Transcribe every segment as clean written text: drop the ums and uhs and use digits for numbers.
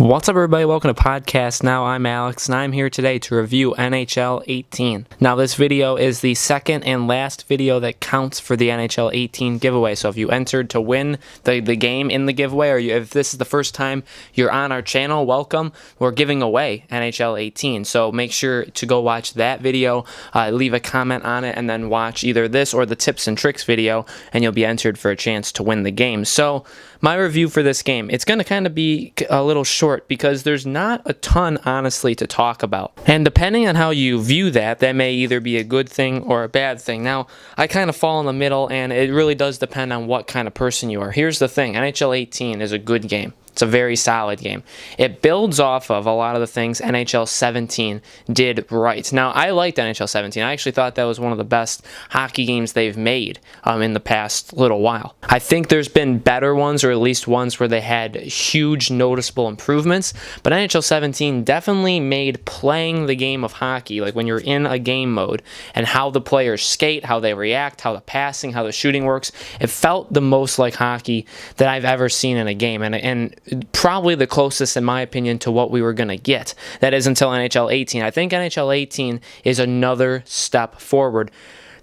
What's up, everybody? Welcome to Podcast Now. I'm Alex, and I'm here today to review NHL 18. Now, this video is the second and last video that counts for the NHL 18 giveaway. So if you entered to win the game in the giveaway, or if this is the first time you're on our channel, welcome. We're giving away NHL 18. So make sure to go watch that video, leave a comment on it, and then watch either this or the tips and tricks video, and you'll be entered for a chance to win the game. So my review for this game, it's going to kind of be a little short because there's not a ton, honestly, to talk about. And depending on how you view that may either be a good thing or a bad thing. Now, I kind of fall in the middle, and it really does depend on what kind of person you are. Here's the thing. NHL 18 is a good game. It's a very solid game. It builds off of a lot of the things NHL 17 did right. Now, I liked NHL 17. I actually thought that was one of the best hockey games they've made in the past little while. I think there's been better ones, or at least ones where they had huge noticeable improvements, but NHL 17 definitely made playing the game of hockey, like when you're in a game mode, and how the players skate, how they react, how the passing, how the shooting works, it felt the most like hockey that I've ever seen in a game, and probably the closest, in my opinion, to what we were going to get. That is until NHL 18. I think NHL 18 is another step forward.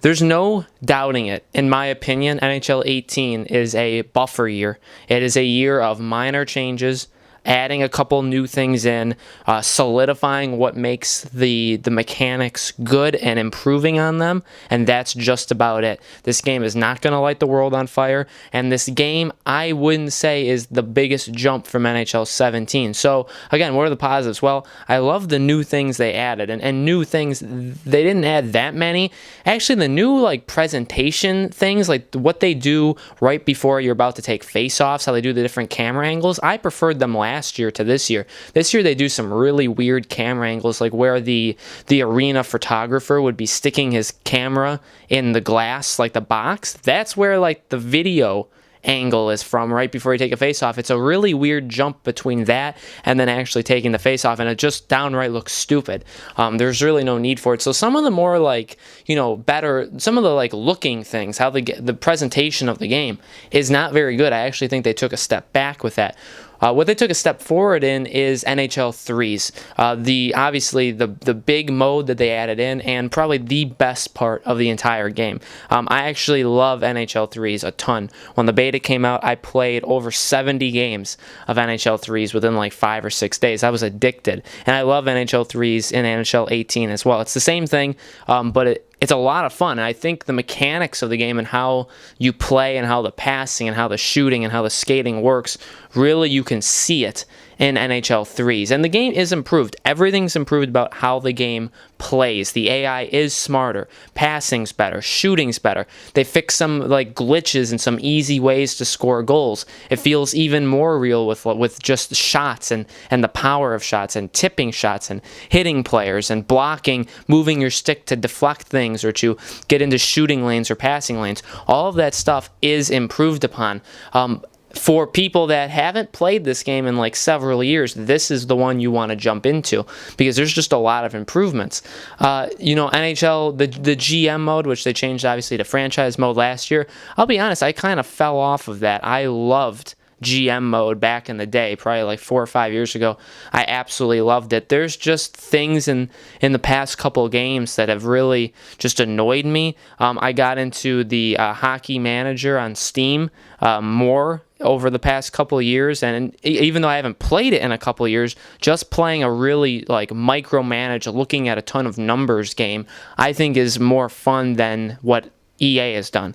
There's no doubting it. In my opinion, NHL 18 is a buffer year. It is a year of minor changes, adding a couple new things in, solidifying what makes the mechanics good and improving on them, and that's just about it. This game is not going to light the world on fire, and this game, I wouldn't say, is the biggest jump from NHL 17. So, again, what are the positives? Well, I love the new things they added, and new things, they didn't add that many. Actually, the new, presentation things, like what they do right before you're about to take face-offs, how they do the different camera angles, I preferred them last year to this year. This year they do some really weird camera angles, like where the arena photographer would be sticking his camera in the glass, like the box. That's where the video angle is from right before you take a face-off. It's a really weird jump between that and then actually taking the face-off, and it just downright looks stupid. There's really no need for it. So some of the more better, some of the looking things, how the presentation of the game is not very good. I actually think they took a step back with that. What they took a step forward in is NHL 3s. Obviously the big mode that they added in, and probably the best part of the entire game. I actually love NHL 3s a ton. When the beta came out, I played over 70 games of NHL 3s within 5 or 6 days. I was addicted, and I love NHL 3s in NHL 18 as well. It's the same thing, but it's a lot of fun. And I think the mechanics of the game and how you play and how the passing and how the shooting and how the skating works, really you can see it in NHL 3s. And the game is improved. Everything's improved about how the game plays. The AI is smarter. Passing's better. Shooting's better. They fixed some glitches and some easy ways to score goals. It feels even more real with just shots and the power of shots and tipping shots and hitting players and blocking, moving your stick to deflect things or to get into shooting lanes or passing lanes. All of that stuff is improved upon. For people that haven't played this game in several years, this is the one you want to jump into because there's just a lot of improvements. NHL, the GM mode, which they changed obviously to franchise mode last year, I'll be honest, I kind of fell off of that. I loved GM mode back in the day, probably 4 or 5 years ago. I absolutely loved it. There's just things in the past couple of games that have really just annoyed me. I got into the Hockey Manager on Steam more over the past couple of years, and even though I haven't played it in a couple of years, just playing a really micromanage, looking at a ton of numbers game, I think is more fun than what EA has done.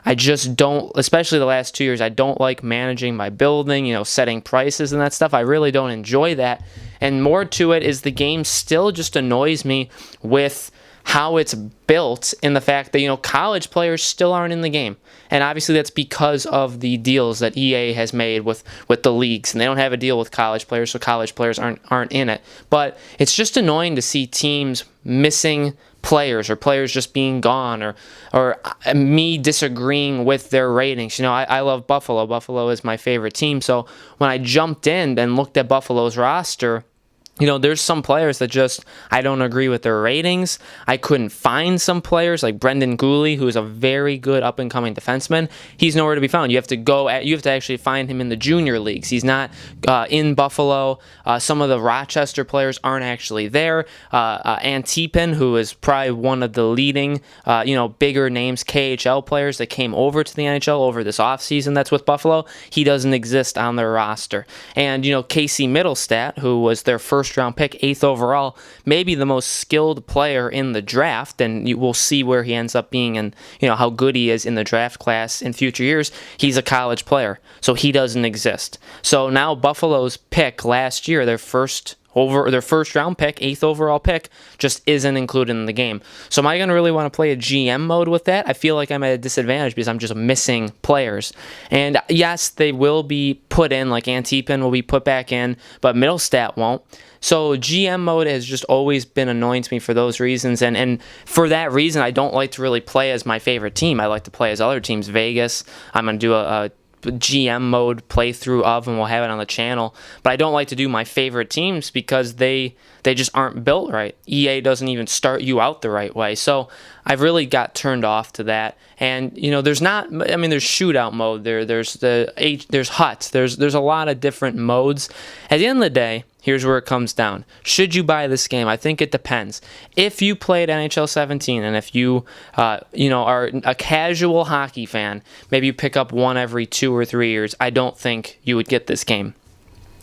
I just don't, especially the last 2 years, I don't like managing my building, setting prices and that stuff. I really don't enjoy that. And more to it is the game still just annoys me with how it's built, in the fact that college players still aren't in the game, and obviously that's because of the deals that EA has made with the leagues, and they don't have a deal with college players, so college players aren't in it. But it's just annoying to see teams missing players, or players just being gone, or me disagreeing with their ratings. I love Buffalo. Buffalo is my favorite team, so when I jumped in and looked at Buffalo's roster, there's some players that just, I don't agree with their ratings. I couldn't find some players like Brendan Gooley, who is a very good up-and-coming defenseman. He's nowhere to be found. You have to actually find him in the junior leagues. He's not in Buffalo. Some of the Rochester players aren't actually there. Antipin, who is probably one of the leading, bigger names, KHL players that came over to the NHL over this offseason that's with Buffalo, he doesn't exist on their roster. And, Casey Middlestat, who was their first-round pick, 8th overall, maybe the most skilled player in the draft, and you will see where he ends up being and, how good he is in the draft class in future years. He's a college player, so he doesn't exist. So now Buffalo's pick last year, their first round pick, 8th overall pick, just isn't included in the game. So am I going to really want to play a GM mode with that? I feel like I'm at a disadvantage because I'm just missing players. And yes, they will be put in, like Antipin will be put back in, but Middlestat won't. So GM mode has just always been annoying to me for those reasons. And for that reason, I don't like to really play as my favorite team. I like to play as other teams. Vegas, I'm going to do a GM mode playthrough of, and we'll have it on the channel. But I don't like to do my favorite teams because they just aren't built right. EA doesn't even start you out the right way. So I've really got turned off to that. And there's shootout mode. There's huts. There's a lot of different modes. At the end of the day, here's where it comes down. Should you buy this game? I think it depends. If you played NHL 17 and if you are a casual hockey fan, maybe you pick up one every 2 or 3 years, I don't think you would get this game.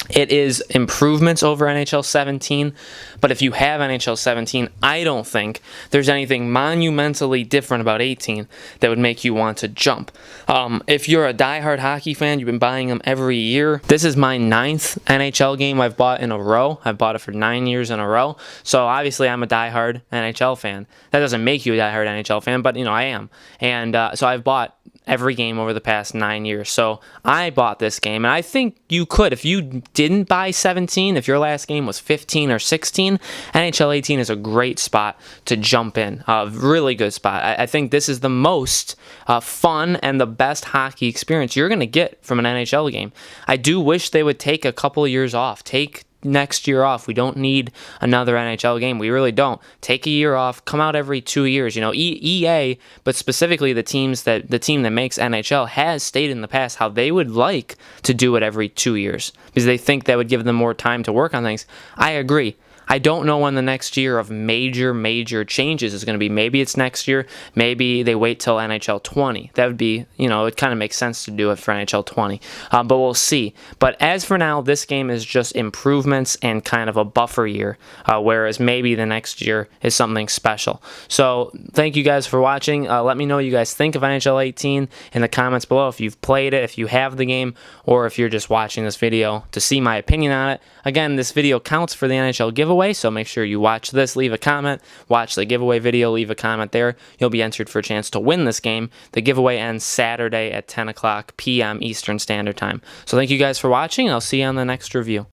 It is improvements over NHL 17, but if you have NHL 17, I don't think there's anything monumentally different about 18 that would make you want to jump. If you're a diehard hockey fan, you've been buying them every year. This is my 9th NHL game I've bought in a row. I've bought it for 9 years in a row, so obviously I'm a diehard NHL fan. That doesn't make you a diehard NHL fan, but I am. And so I've bought every game over the past 9 years. So I bought this game, and I think you could. If you didn't buy 17, if your last game was 15 or 16, NHL 18 is a great spot to jump in. A really good spot. I think this is the most fun and the best hockey experience you're going to get from an NHL game. I do wish they would take a couple of years off. Take next year off. We don't need another NHL game. We really don't. Take a year off. Come out every 2 years. EA, but specifically the team that makes NHL has stated in the past how they would like to do it every 2 years because they think that would give them more time to work on things. I agree. I don't know when the next year of major changes is going to be. Maybe it's next year. Maybe they wait till NHL 20. That would be, it kind of makes sense to do it for NHL 20. But we'll see. But as for now, this game is just improvements and kind of a buffer year, whereas maybe the next year is something special. So thank you guys for watching. Let me know what you guys think of NHL 18 in the comments below if you've played it, if you have the game, or if you're just watching this video to see my opinion on it. Again, this video counts for the NHL giveaway, so make sure you watch this, leave a comment, watch the giveaway video, leave a comment there. You'll be entered for a chance to win this game. The giveaway ends Saturday at 10 o'clock p.m. Eastern Standard Time. So thank you guys for watching, and I'll see you on the next review.